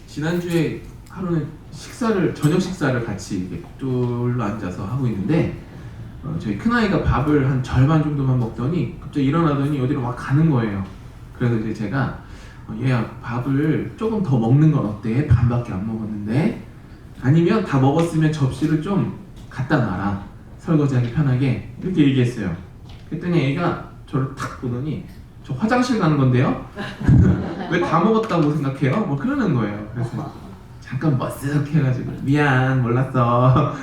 지난주에 하루는 저녁 식사를 같이 이렇게 쫄로 앉아서 하고 있는데 저희 큰아이가 밥을 한 절반 정도만 먹더니 갑자기 일어나더니 어디로 막 가는 거예요. 그래서 이제 제가 얘야 밥을 조금 더 먹는 건 어때? 반밖에 안 먹었는데 아니면 다 먹었으면 접시를 좀 갖다 놔라, 설거지하기 편하게, 이렇게 얘기했어요. 그랬더니 애가 저를 탁 보더니 저 화장실 가는 건데요? 왜 다 먹었다고 생각해요? 뭐 그러는 거예요. 그래서 잠깐 머쓱 해가지고 미안 몰랐어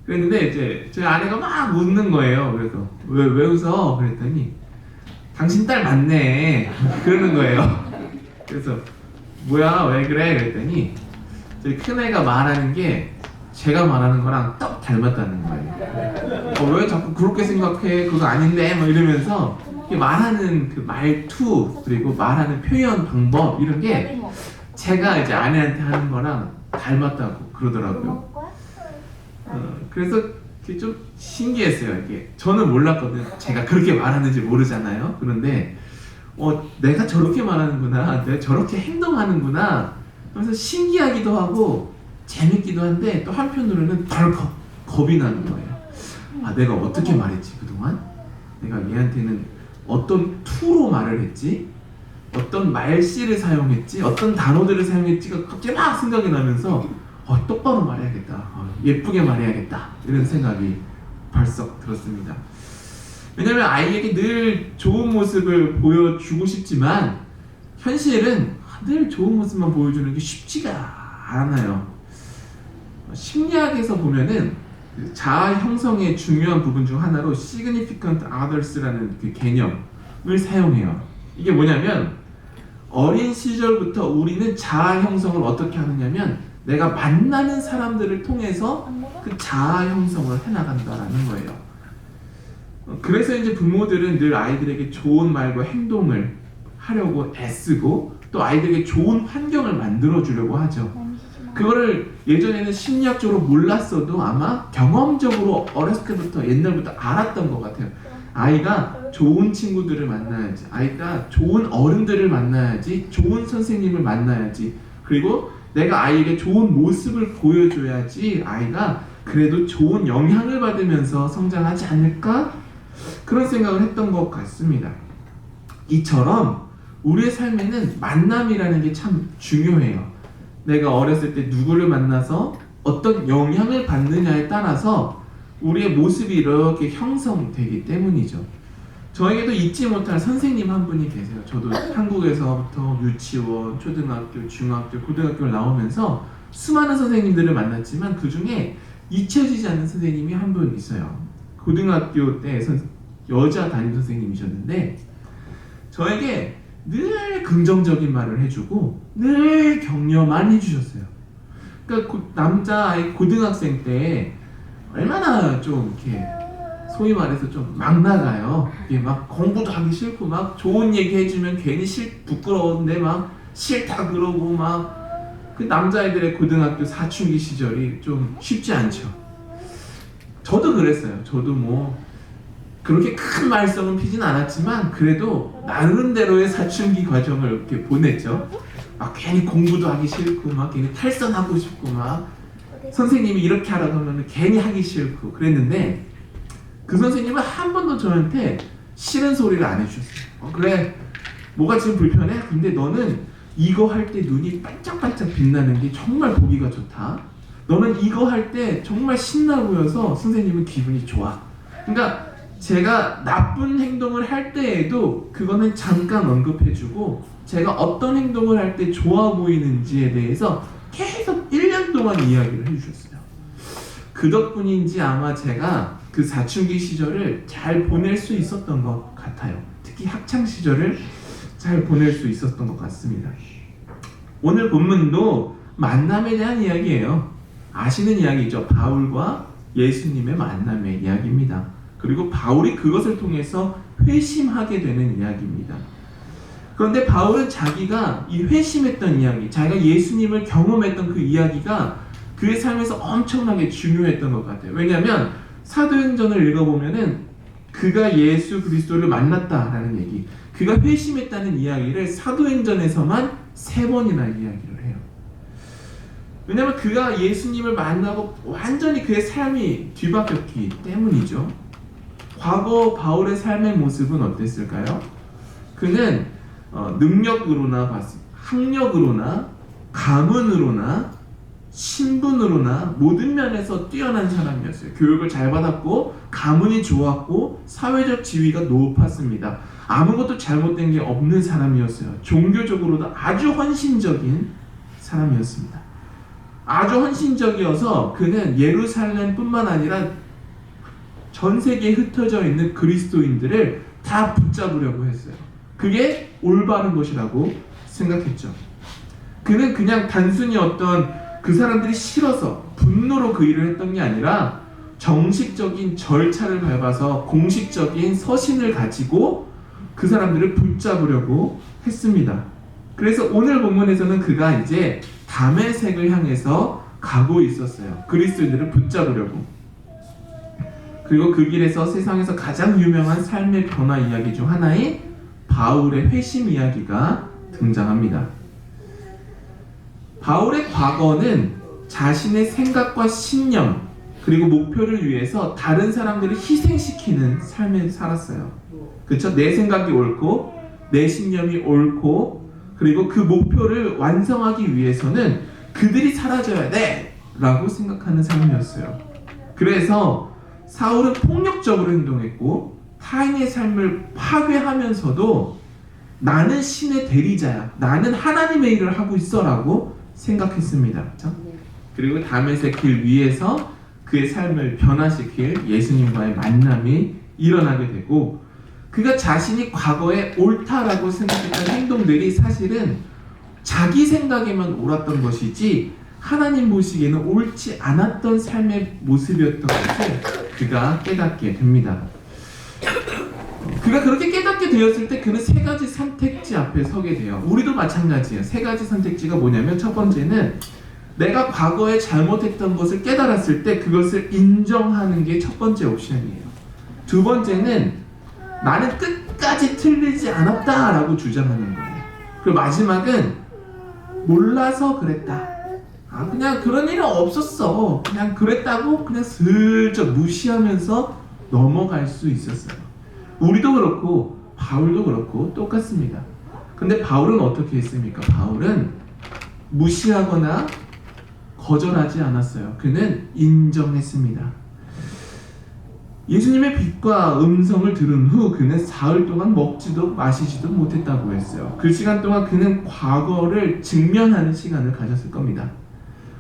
그랬는데 이제 저희 아내가 막 웃는 거예요. 그래서 왜 웃어? 그랬더니 당신 딸 맞네 그러는 거예요. 그래서 뭐야 왜 그래? 그랬더니 저희 큰애가 말하는 게 제가 말하는 거랑 딱 닮았다는 거예요. 왜 자꾸 그렇게 생각해? 그거 아닌데? 막 이러면서 말하는 그 말투, 그리고 말하는 표현 방법, 이런 게 제가 이제 아내한테 하는 거랑 닮았다고 그러더라고요. 그래서 그게 좀 신기했어요. 이게 저는 몰랐거든요. 제가 그렇게 말하는지 모르잖아요. 그런데 내가 저렇게 말하는구나, 내가 저렇게 행동하는구나, 그래서 신기하기도 하고 재밌기도 한데 또 한편으로는 덜컥 겁이 나는 거예요. 아, 내가 어떻게 말했지 그동안? 내가 얘한테는 어떤 투로 말을 했지? 어떤 말씨를 사용했지? 어떤 단어들을 사용했지가 갑자기 막 생각이 나면서 똑바로 말해야겠다, 예쁘게 말해야겠다, 이런 생각이 벌썩 들었습니다. 왜냐면 아이에게 늘 좋은 모습을 보여주고 싶지만 현실은 늘 좋은 모습만 보여주는 게 쉽지가 않아요. 심리학에서 보면은 자아 형성의 중요한 부분 중 하나로 significant others라는 그 개념을 사용해요. 이게 뭐냐면 어린 시절부터 우리는 자아 형성을 어떻게 하느냐면 내가 만나는 사람들을 통해서 그 자아 형성을 해나간다라는 거예요. 그래서 이제 부모들은 늘 아이들에게 좋은 말과 행동을 하려고 애쓰고 또 아이들에게 좋은 환경을 만들어 주려고 하죠. 그거를 예전에는 심리학적으로 몰랐어도 아마 경험적으로 어렸을 때부터, 옛날부터 알았던 것 같아요. 아이가 좋은 친구들을 만나야지, 아이가 좋은 어른들을 만나야지, 좋은 선생님을 만나야지, 그리고 내가 아이에게 좋은 모습을 보여줘야지 아이가 그래도 좋은 영향을 받으면서 성장하지 않을까? 그런 생각을 했던 것 같습니다. 이처럼 우리의 삶에는 만남이라는 게 참 중요해요. 내가 어렸을 때 누구를 만나서 어떤 영향을 받느냐에 따라서 우리의 모습이 이렇게 형성되기 때문이죠. 저에게도 잊지 못할 선생님 한 분이 계세요. 저도 한국에서부터 유치원, 초등학교, 중학교, 고등학교를 나오면서 수많은 선생님들을 만났지만 그 중에 잊혀지지 않는 선생님이 한 분 있어요. 고등학교 때 여자 담임 선생님이셨는데 저에게 늘 긍정적인 말을 해주고 늘 격려 많이 해주셨어요. 그러니까 남자아이 고등학생 때 얼마나 좀 이렇게 소위 말해서 좀 막 나가요. 이게 막 공부도 하기 싫고 막 좋은 얘기 해주면 괜히 부끄러운데 막 싫다 그러고 막 그 남자애들의 고등학교 사춘기 시절이 좀 쉽지 않죠. 저도 그랬어요. 저도 뭐 그렇게 큰 말썽은 피진 않았지만 그래도 나름대로의 사춘기 과정을 이렇게 보냈죠. 막 괜히 공부도 하기 싫고 막 괜히 탈선하고 싶고 막 선생님이 이렇게 하라고 하면 괜히 하기 싫고 그랬는데 그 선생님은 한 번도 저한테 싫은 소리를 안 해주셨어요. 그래 뭐가 지금 불편해? 근데 너는 이거 할 때 눈이 반짝반짝 빛나는 게 정말 보기가 좋다. 너는 이거 할 때 정말 신나 보여서 선생님은 기분이 좋아. 그러니까 제가 나쁜 행동을 할 때에도 그거는 잠깐 언급해주고 제가 어떤 행동을 할 때 좋아 보이는지에 대해서 계속 1년 동안 이야기를 해주셨어요. 그 덕분인지 아마 제가 그 사춘기 시절을 잘 보낼 수 있었던 것 같아요. 특히 학창 시절을 잘 보낼 수 있었던 것 같습니다. 오늘 본문도 만남에 대한 이야기예요. 아시는 이야기죠. 바울과 예수님의 만남의 이야기입니다. 그리고 바울이 그것을 통해서 회심하게 되는 이야기입니다. 그런데 바울은 자기가 이 회심했던 이야기, 자기가 예수님을 경험했던 그 이야기가 그의 삶에서 엄청나게 중요했던 것 같아요. 왜냐하면 사도행전을 읽어보면은 그가 예수 그리스도를 만났다라는 얘기, 그가 회심했다는 이야기를 사도행전에서만 3번이나 이야기를 해요. 왜냐하면 그가 예수님을 만나고 완전히 그의 삶이 뒤바뀌었기 때문이죠. 과거 바울의 삶의 모습은 어땠을까요? 그는 능력으로나 학력으로나 가문으로나 신분으로나 모든 면에서 뛰어난 사람이었어요. 교육을 잘 받았고 가문이 좋았고 사회적 지위가 높았습니다. 아무것도 잘못된 게 없는 사람이었어요. 종교적으로도 아주 헌신적인 사람이었습니다. 아주 헌신적이어서 그는 예루살렘뿐만 아니라 전 세계에 흩어져 있는 그리스도인들을 다 붙잡으려고 했어요. 그게 올바른 것이라고 생각했죠. 그는 그냥 단순히 어떤 그 사람들이 싫어서 분노로 그 일을 했던 게 아니라 정식적인 절차를 밟아서 공식적인 서신을 가지고 그 사람들을 붙잡으려고 했습니다. 그래서 오늘 본문에서는 그가 이제 다메섹을 향해서 가고 있었어요. 그리스도인들을 붙잡으려고. 그리고 그 길에서 세상에서 가장 유명한 삶의 변화 이야기 중 하나인 바울의 회심 이야기가 등장합니다. 바울의 과거는 자신의 생각과 신념 그리고 목표를 위해서 다른 사람들을 희생시키는 삶을 살았어요. 그렇죠? 내 생각이 옳고 내 신념이 옳고 그리고 그 목표를 완성하기 위해서는 그들이 사라져야 돼 라고 생각하는 삶이었어요. 그래서 사울은 폭력적으로 행동했고 타인의 삶을 파괴하면서도 나는 신의 대리자야, 나는 하나님의 일을 하고 있어 라고 생각했습니다. 그렇죠? 그리고 다메섹 길 위에서 그의 삶을 변화시킬 예수님과의 만남이 일어나게 되고 그가 자신이 과거에 옳다라고 생각했던 행동들이 사실은 자기 생각에만 옳았던 것이지 하나님 보시기에는 옳지 않았던 삶의 모습이었던 것을 그가 깨닫게 됩니다. 그가 그렇게 깨닫게 되었을 때 그는 세 가지 선택지 앞에 서게 돼요. 우리도 마찬가지예요. 세 가지 선택지가 뭐냐면 첫 번째는 내가 과거에 잘못했던 것을 깨달았을 때 그것을 인정하는 게 첫 번째 옵션이에요. 두 번째는 나는 끝까지 틀리지 않았다라고 주장하는 거예요. 그리고 마지막은 몰라서 그랬다. 그냥 그런 일은 없었어. 그냥 그랬다고 그냥 슬쩍 무시하면서 넘어갈 수 있었어요. 우리도 그렇고 바울도 그렇고 똑같습니다. 근데 바울은 어떻게 했습니까? 바울은 무시하거나 거절하지 않았어요. 그는 인정했습니다. 예수님의 빛과 음성을 들은 후 그는 사흘 동안 먹지도 마시지도 못했다고 했어요. 그 시간 동안 그는 과거를 직면하는 시간을 가졌을 겁니다.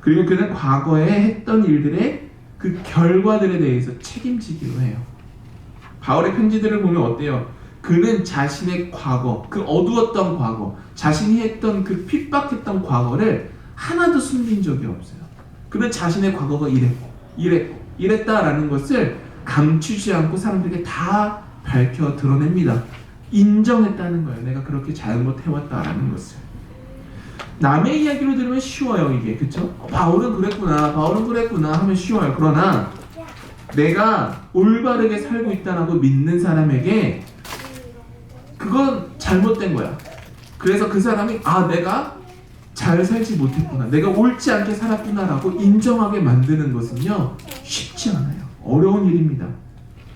그리고 그는 과거에 했던 일들의 그 결과들에 대해서 책임지기로 해요. 바울의 편지들을 보면 어때요? 그는 자신의 과거, 그 어두웠던 과거, 자신이 했던 그 핍박했던 과거를 하나도 숨긴 적이 없어요. 그는 자신의 과거가 이랬다라는 것을 감추지 않고 사람들에게 다 밝혀 드러냅니다. 인정했다는 거예요. 내가 그렇게 잘못해왔다라는 것을. 남의 이야기로 들으면 쉬워요, 이게. 그쵸? 바울은 그랬구나 하면 쉬워요. 그러나 내가 올바르게 살고 있다라고 믿는 사람에게 그건 잘못된 거야. 그래서 그 사람이 내가 잘 살지 못했구나, 내가 옳지 않게 살았구나라고 인정하게 만드는 것은요 쉽지 않아요. 어려운 일입니다.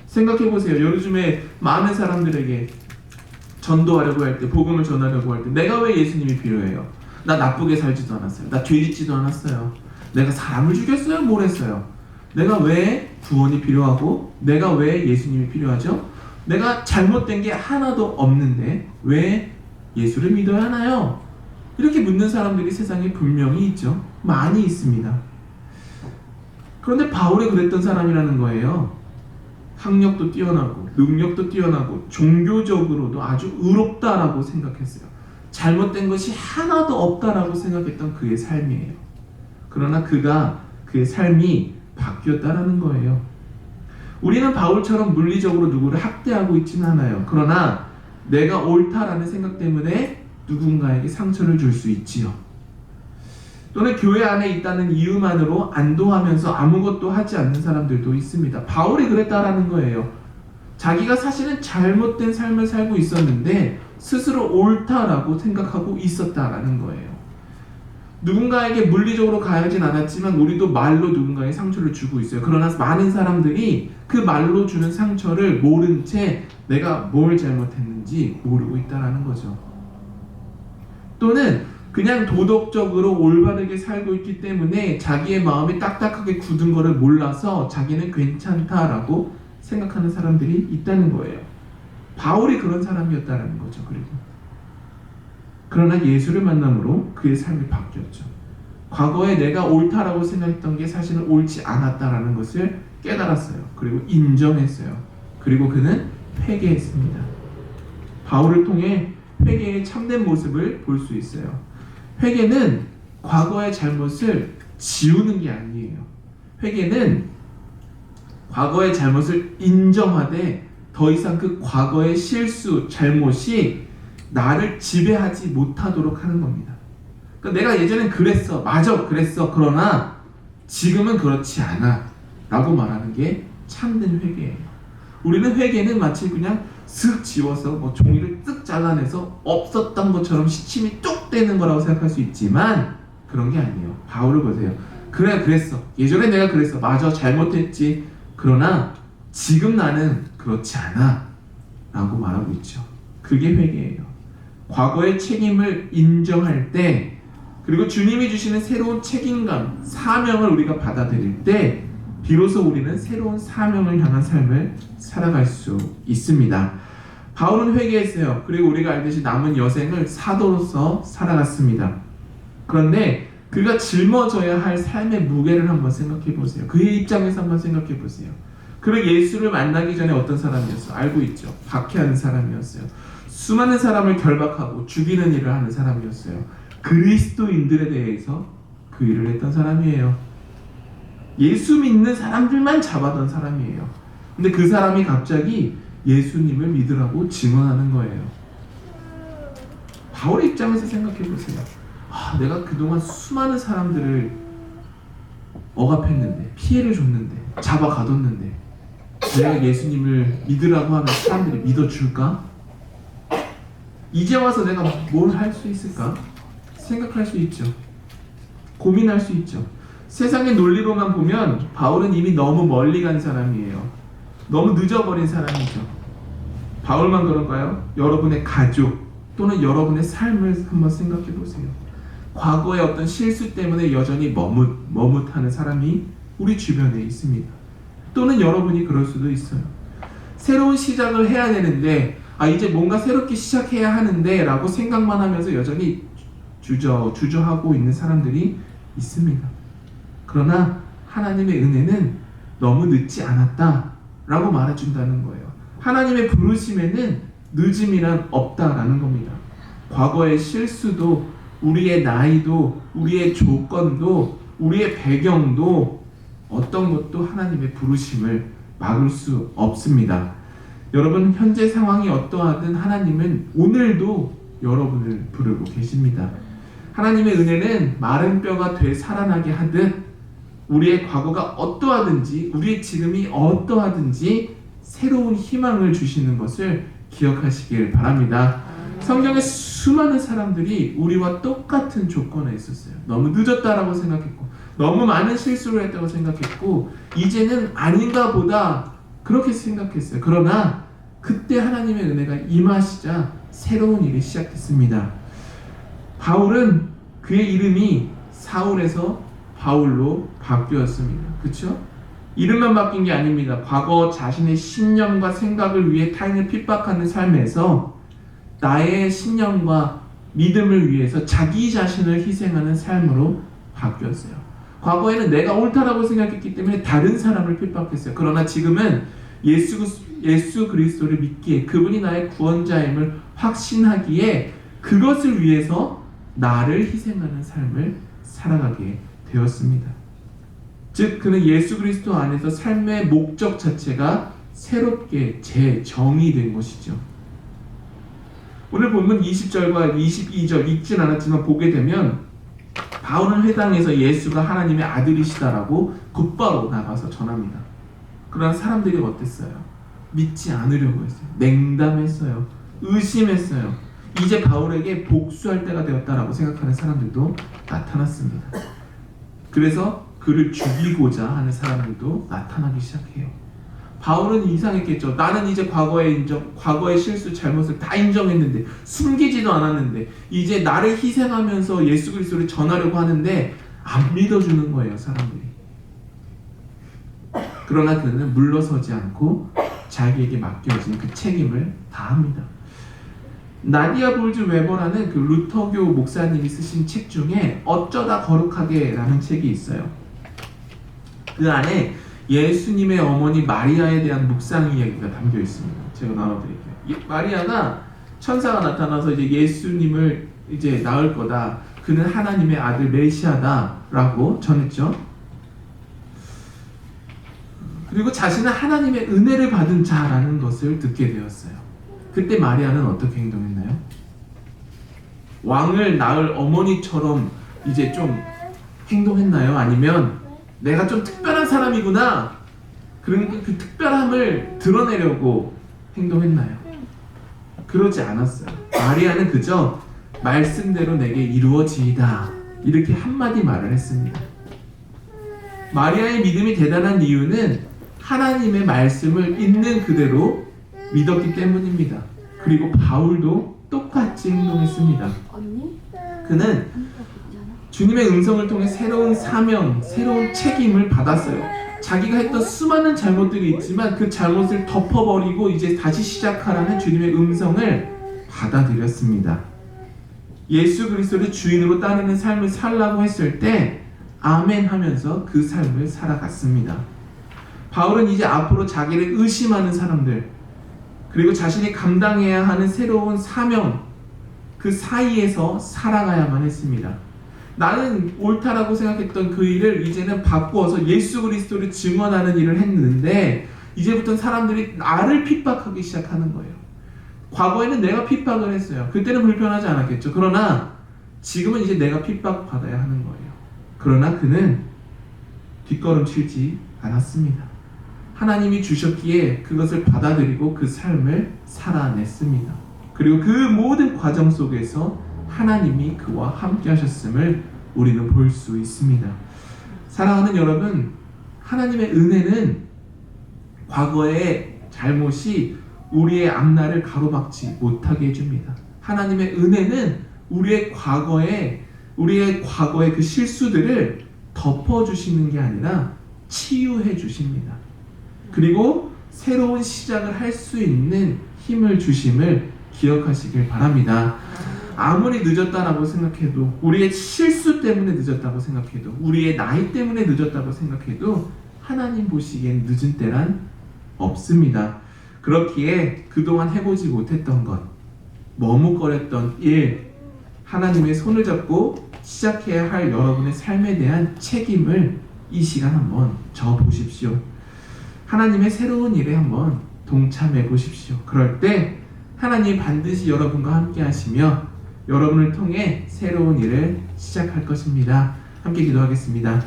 생각해보세요. 요즘에 많은 사람들에게 전도하려고 할 때, 복음을 전하려고 할 때 내가 왜 예수님이 필요해요? 나 나쁘게 살지도 않았어요. 나 죄 짓지도 않았어요. 내가 사람을 죽였어요? 뭘 했어요? 내가 왜 구원이 필요하고 내가 왜 예수님이 필요하죠? 내가 잘못된 게 하나도 없는데 왜 예수를 믿어야 하나요? 이렇게 묻는 사람들이 세상에 분명히 있죠. 많이 있습니다. 그런데 바울이 그랬던 사람이라는 거예요. 학력도 뛰어나고 능력도 뛰어나고 종교적으로도 아주 의롭다라고 생각했어요. 잘못된 것이 하나도 없다라고 생각했던 그의 삶이에요. 그러나 그의 삶이 바뀌었다라는 거예요. 우리는 바울처럼 물리적으로 누구를 학대하고 있지는 않아요. 그러나 내가 옳다라는 생각 때문에 누군가에게 상처를 줄 수 있지요. 또는 교회 안에 있다는 이유만으로 안도하면서 아무것도 하지 않는 사람들도 있습니다. 바울이 그랬다라는 거예요. 자기가 사실은 잘못된 삶을 살고 있었는데 스스로 옳다라고 생각하고 있었다라는 거예요. 누군가에게 물리적으로 가하진 않았지만 우리도 말로 누군가에게 상처를 주고 있어요. 그러나 많은 사람들이 그 말로 주는 상처를 모른 채 내가 뭘 잘못했는지 모르고 있다는 거죠. 또는 그냥 도덕적으로 올바르게 살고 있기 때문에 자기의 마음이 딱딱하게 굳은 거를 몰라서 자기는 괜찮다라고 생각하는 사람들이 있다는 거예요. 바울이 그런 사람이었다는 거죠. 그러나 예수를 만남으로 그의 삶이 바뀌었죠. 과거에 내가 옳다라고 생각했던 게 사실은 옳지 않았다라는 것을 깨달았어요. 그리고 인정했어요. 그리고 그는 회개했습니다. 바울을 통해 회개의 참된 모습을 볼 수 있어요. 회개는 과거의 잘못을 지우는 게 아니에요. 회개는 과거의 잘못을 인정하되 더 이상 그 과거의 실수, 잘못이 나를 지배하지 못하도록 하는 겁니다. 그러니까 내가 예전엔 그랬어, 맞아, 그랬어. 그러나 지금은 그렇지 않아 라고 말하는 게 참된 회개예요. 우리는 회개는 마치 그냥 슥 지워서 종이를 쓱 잘라내서 없었던 것처럼 시침이 뚝 떼는 거라고 생각할 수 있지만 그런 게 아니에요. 바울을 보세요. 그래, 그랬어. 예전에 내가 그랬어. 맞아, 잘못했지. 그러나 지금 나는 그렇지 않아 라고 말하고 있죠. 그게 회개예요. 과거의 책임을 인정할 때, 그리고 주님이 주시는 새로운 책임감, 사명을 우리가 받아들일 때 비로소 우리는 새로운 사명을 향한 삶을 살아갈 수 있습니다. 바울은 회개했어요. 그리고 우리가 알듯이 남은 여생을 사도로서 살아갔습니다. 그런데 그가 짊어져야 할 삶의 무게를 한번 생각해 보세요. 그의 입장에서 한번 생각해 보세요. 그는 예수를 만나기 전에 어떤 사람이었어요? 알고 있죠. 박해하는 사람이었어요. 수많은 사람을 결박하고 죽이는 일을 하는 사람이었어요. 그리스도인들에 대해서 그 일을 했던 사람이에요. 예수 믿는 사람들만 잡아던 사람이에요. 근데 그 사람이 갑자기 예수님을 믿으라고 증언하는 거예요. 바울의 입장에서 생각해 보세요. 내가 그동안 수많은 사람들을 억압했는데, 피해를 줬는데, 잡아가뒀는데 내가 예수님을 믿으라고 하면 사람들이 믿어줄까? 이제 와서 내가 뭘 할 수 있을까? 생각할 수 있죠. 고민할 수 있죠. 세상의 논리로만 보면 바울은 이미 너무 멀리 간 사람이에요. 너무 늦어버린 사람이죠. 바울만 그런가요? 여러분의 가족 또는 여러분의 삶을 한번 생각해 보세요. 과거의 어떤 실수 때문에 여전히 머뭇하는 사람이 우리 주변에 있습니다. 또는 여러분이 그럴 수도 있어요. 새로운 시작을 해야 되는데 이제 뭔가 새롭게 시작해야 하는데 라고 생각만 하면서 여전히 주저하고 있는 사람들이 있습니다. 그러나 하나님의 은혜는 너무 늦지 않았다 라고 말해준다는 거예요. 하나님의 부르심에는 늦음이란 없다라는 겁니다. 과거의 실수도, 우리의 나이도, 우리의 조건도, 우리의 배경도 어떤 것도 하나님의 부르심을 막을 수 없습니다. 여러분, 현재 상황이 어떠하든 하나님은 오늘도 여러분을 부르고 계십니다. 하나님의 은혜는 마른 뼈가 되살아나게 하듯 우리의 과거가 어떠하든지, 우리의 지금이 어떠하든지 새로운 희망을 주시는 것을 기억하시길 바랍니다. 성경에 수많은 사람들이 우리와 똑같은 조건에 있었어요. 너무 늦었다라고 생각했고, 너무 많은 실수를 했다고 생각했고, 이제는 아닌가 보다 그렇게 생각했어요. 그러나 그때 하나님의 은혜가 임하시자 새로운 일이 시작됐습니다. 바울은 그의 이름이 사울에서 바울로 바뀌었습니다. 그렇죠? 이름만 바뀐 게 아닙니다. 과거 자신의 신념과 생각을 위해 타인을 핍박하는 삶에서 나의 신념과 믿음을 위해서 자기 자신을 희생하는 삶으로 바뀌었어요. 과거에는 내가 옳다라고 생각했기 때문에 다른 사람을 핍박했어요. 그러나 지금은 예수 그리스도를 믿기에, 그분이 나의 구원자임을 확신하기에 그것을 위해서 나를 희생하는 삶을 살아가게 되었습니다. 즉 그는 예수 그리스도 안에서 삶의 목적 자체가 새롭게 재정의된 것이죠. 오늘 본문 20절과 22절 읽진 않았지만 보게 되면 바울은 회당에서 예수가 하나님의 아들이시다라고 곧바로 나가서 전합니다. 그러나 사람들이 어땠어요? 믿지 않으려고 했어요. 냉담했어요. 의심했어요. 이제 바울에게 복수할 때가 되었다라고 생각하는 사람들도 나타났습니다. 그래서 그를 죽이고자 하는 사람들도 나타나기 시작해요. 바울은 이상했겠죠. 나는 이제 과거의 실수, 잘못을 다 인정했는데, 숨기지도 않았는데, 이제 나를 희생하면서 예수 그리스도를 전하려고 하는데 안 믿어주는 거예요, 사람들이. 그러나 그는 물러서지 않고 자기에게 맡겨진 그 책임을 다합니다. 나디아 볼즈 웨버라는 그 루터교 목사님이 쓰신 책 중에 어쩌다 거룩하게 라는 책이 있어요. 그 안에 예수님의 어머니 마리아에 대한 묵상 이야기가 담겨 있습니다. 제가 나눠드릴게요. 마리아가 천사가 나타나서 이제 예수님을 이제 낳을 거다. 그는 하나님의 아들 메시아다라고 전했죠. 그리고 자신은 하나님의 은혜를 받은 자라는 것을 듣게 되었어요. 그때 마리아는 어떻게 행동했나요? 왕을 낳을 어머니처럼 이제 좀 행동했나요? 아니면 내가 좀 특별한 사람이구나, 그런 그 특별함을 드러내려고 행동했나요? 그러지 않았어요. 마리아는 그저 말씀대로 내게 이루어지이다, 이렇게 한마디 말을 했습니다. 마리아의 믿음이 대단한 이유는 하나님의 말씀을 있는 그대로 믿었기 때문입니다. 그리고 바울도 똑같이 행동했습니다. 그는 주님의 음성을 통해 새로운 사명, 새로운 책임을 받았어요. 자기가 했던 수많은 잘못들이 있지만 그 잘못을 덮어버리고 이제 다시 시작하라는 주님의 음성을 받아들였습니다. 예수 그리스도를 주인으로 따르는 삶을 살라고 했을 때 아멘 하면서 그 삶을 살아갔습니다. 바울은 이제 앞으로 자기를 의심하는 사람들, 그리고 자신이 감당해야 하는 새로운 사명, 그 사이에서 살아가야만 했습니다. 나는 옳다라고 생각했던 그 일을 이제는 바꾸어서 예수 그리스도를 증언하는 일을 했는데, 이제부터는 사람들이 나를 핍박하기 시작하는 거예요. 과거에는 내가 핍박을 했어요. 그때는 불편하지 않았겠죠. 그러나 지금은 이제 내가 핍박받아야 하는 거예요. 그러나 그는 뒷걸음치지 않았습니다. 하나님이 주셨기에 그것을 받아들이고 그 삶을 살아냈습니다. 그리고 그 모든 과정 속에서 하나님이 그와 함께 하셨음을 우리는 볼 수 있습니다. 사랑하는 여러분, 하나님의 은혜는 과거의 잘못이 우리의 앞날을 가로막지 못하게 해줍니다. 하나님의 은혜는 우리의 과거의 그 실수들을 덮어주시는 게 아니라 치유해 주십니다. 그리고 새로운 시작을 할 수 있는 힘을 주심을 기억하시길 바랍니다. 아무리 늦었다라고 생각해도, 우리의 실수 때문에 늦었다고 생각해도, 우리의 나이 때문에 늦었다고 생각해도 하나님 보시기엔 늦은 때란 없습니다. 그렇기에 그동안 해보지 못했던 것, 머뭇거렸던 일, 하나님의 손을 잡고 시작해야 할 여러분의 삶에 대한 책임을 이 시간 한번 져보십시오. 하나님의 새로운 일에 한번 동참해 보십시오. 그럴 때 하나님이 반드시 여러분과 함께 하시며 여러분을 통해 새로운 일을 시작할 것입니다. 함께 기도하겠습니다.